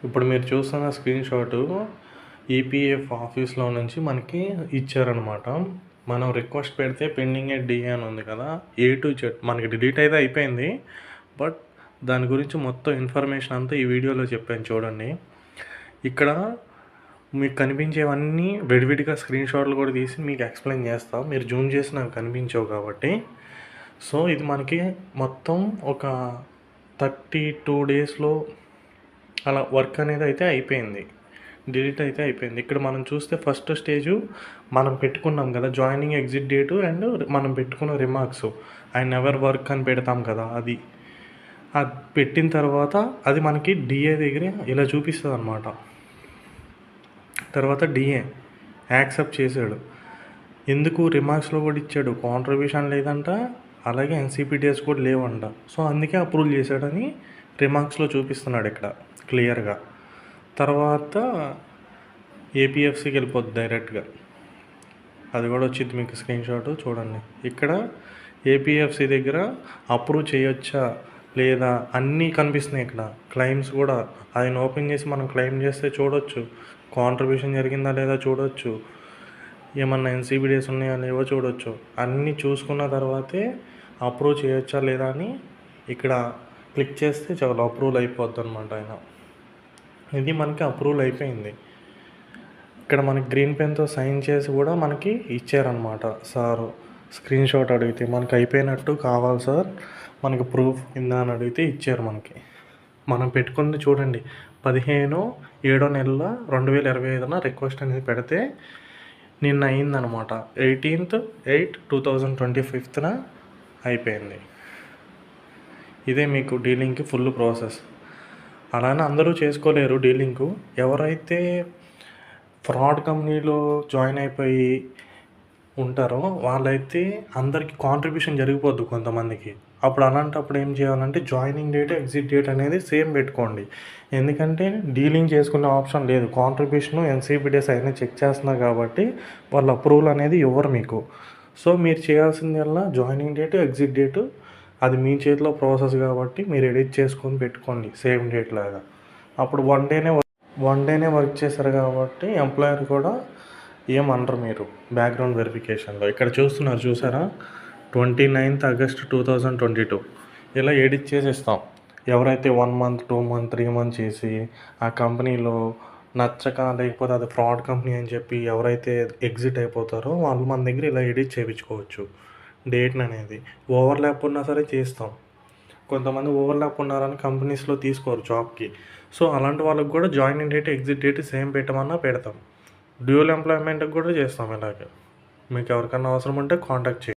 ఇప్పుడు మీరు చూస్తున్న స్క్రీన్ షాటు ఈపీఎఫ్ ఆఫీస్లో నుంచి మనకి ఇచ్చారనమాట. మనం రిక్వెస్ట్ పెడితే పెండింగ్ ఎట్ డిఏ అని ఉంది కదా, ఏ టు జెడ్ మనకి డిలీట్ అయితే అయిపోయింది. బట్ దాని గురించి మొత్తం ఇన్ఫర్మేషన్ అంతా ఈ వీడియోలో చెప్పాను చూడండి. ఇక్కడ మీకు కనిపించేవన్నీ విడివిడిగా స్క్రీన్ షాట్లు కూడా తీసి మీకు ఎక్స్ప్లెయిన్ చేస్తాం. మీరు జూమ్ చేసి నాకు కనిపించవు కాబట్టి. సో ఇది మనకి మొత్తం ఒక 32 డేస్లో అలా వర్క్ అనేది అయితే అయిపోయింది, డిలీట్ అయితే అయిపోయింది. ఇక్కడ మనం చూస్తే ఫస్ట్ స్టేజు మనం పెట్టుకున్నాం కదా జాయినింగ్ ఎగ్జిట్ డేటు అండ్ మనం పెట్టుకున్న రిమార్క్స్, ఐ నెవర్ వర్క్ అని పెడతాం కదా, అది పెట్టిన తర్వాత అది మనకి డిఏ దగ్గర ఇలా చూపిస్తుంది అనమాట. తర్వాత డిఏ యాక్సెప్ట్ చేశాడు. ఎందుకు రిమార్క్స్లో కూడా ఇచ్చాడు, కాంట్రిబ్యూషన్ లేదంట, అలాగే ఎన్సీపీటీఎస్ కూడా లేవంట. సో అందుకే అప్రూవ్ చేశాడని రిమార్క్స్లో చూపిస్తున్నాడు ఇక్కడ క్లియర్గా. తర్వాత ఏపీఎఫ్సీకి వెళ్ళిపోద్ది డైరెక్ట్గా, అది కూడా వచ్చింది మీకు స్క్రీన్ షాట్ చూడండి. ఇక్కడ ఏపీఎఫ్సీ దగ్గర అప్రూవ్ చేయొచ్చా లేదా అన్నీ కనిపిస్తున్నాయి. ఇక్కడ క్లెయిమ్స్ కూడా ఆయన ఓపెన్ చేసి మనం క్లెయిమ్ చేస్తే చూడొచ్చు, కాంట్రిబ్యూషన్ జరిగిందా లేదా చూడొచ్చు, ఏమన్నా ఎన్సీబీడీఎస్ ఉన్నాయా లేవో చూడొచ్చు. అన్నీ చూసుకున్న తర్వాతే అప్రూవ్ చేయొచ్చా లేదా అని ఇక్కడ క్లిక్ చేస్తే చాలా అప్రూవల్ అయిపోద్ది అనమాట. ఆయన ఇది మనకి అప్రూవల్ అయిపోయింది. ఇక్కడ మనకి గ్రీన్ పెన్తో సైన్ చేసి కూడా మనకి ఇచ్చారనమాట. సార్ స్క్రీన్ షాట్ అడిగితే మనకి అయిపోయినట్టు కావాలి సార్, మనకి ప్రూఫ్ కింద అని అడిగితే ఇచ్చారు మనకి. మనం పెట్టుకుంది చూడండి, 15/7/2025 రిక్వెస్ట్ అనేది పెడితే నిన్న అయిందనమాట. 18/8/2025 అయిపోయింది. ఇదే మీకు డీలింగ్కి ఫుల్ ప్రాసెస్. అలానే అందరూ చేసుకోలేరు డీలింగు. ఎవరైతే ఫ్రాడ్ కంపెనీలో జాయిన్ అయిపోయి ఉంటారో వాళ్ళైతే అందరికీ కాంట్రిబ్యూషన్ జరిగిపోద్దు కొంతమందికి. అప్పుడు అలాంటప్పుడు ఏం చేయాలంటే జాయినింగ్ డేట్ ఎగ్జిట్ డేట్ అనేది సేమ్ పెట్టుకోండి. ఎందుకంటే డీలింగ్ చేసుకునే ఆప్షన్ లేదు, కాంట్రిబ్యూషను ఎన్సీబీడీఎస్ అయినా చెక్ చేస్తున్నారు కాబట్టి వాళ్ళ అప్రూవల్ అనేది ఇవ్వరు మీకు. సో మీరు చేయాల్సిందల్లా జాయినింగ్ డేటు ఎగ్జిట్ డేటు అది మీ చేతిలో ప్రాసెస్ కాబట్టి మీరు ఎడిట్ చేసుకొని పెట్టుకోండి సేమ్ డేట్ లాగా. అప్పుడు వన్ డేనే వర్క్ చేశారు కాబట్టి ఎంప్లాయర్ కూడా ఏమనరు మీరు బ్యాక్గ్రౌండ్ వెరిఫికేషన్లో. ఇక్కడ చూస్తున్నారు చూసారా, 29th August 2022 ఇలా ఎడిట్ చేసి ఇస్తాం. ఎవరైతే 1 month 2 month 3 month చేసి ఆ కంపెనీలో నచ్చక లేకపోతే అది ఫ్రాడ్ కంపెనీ అని చెప్పి ఎవరైతే ఎగ్జిట్ అయిపోతారో వాళ్ళు మన దగ్గర ఇలా ఎడిట్ చేయించుకోవచ్చు డేట్ని అనేది. ఓవర్లాప్ ఉన్నా సరే చేస్తాం. కొంతమంది ఓవర్లాప్ ఉన్నారని కంపెనీస్లో తీసుకోరు జాబ్కి. సో అలాంటి వాళ్ళకి కూడా joining date exit date same పెట్టమన్నా పెడతాం. డ్యూయల్ ఎంప్లాయ్మెంట్కి కూడా చేస్తాం ఇలాగే. మీకు ఎవరికన్నా అవసరం ఉంటే కాంటాక్ట్ చేయండి.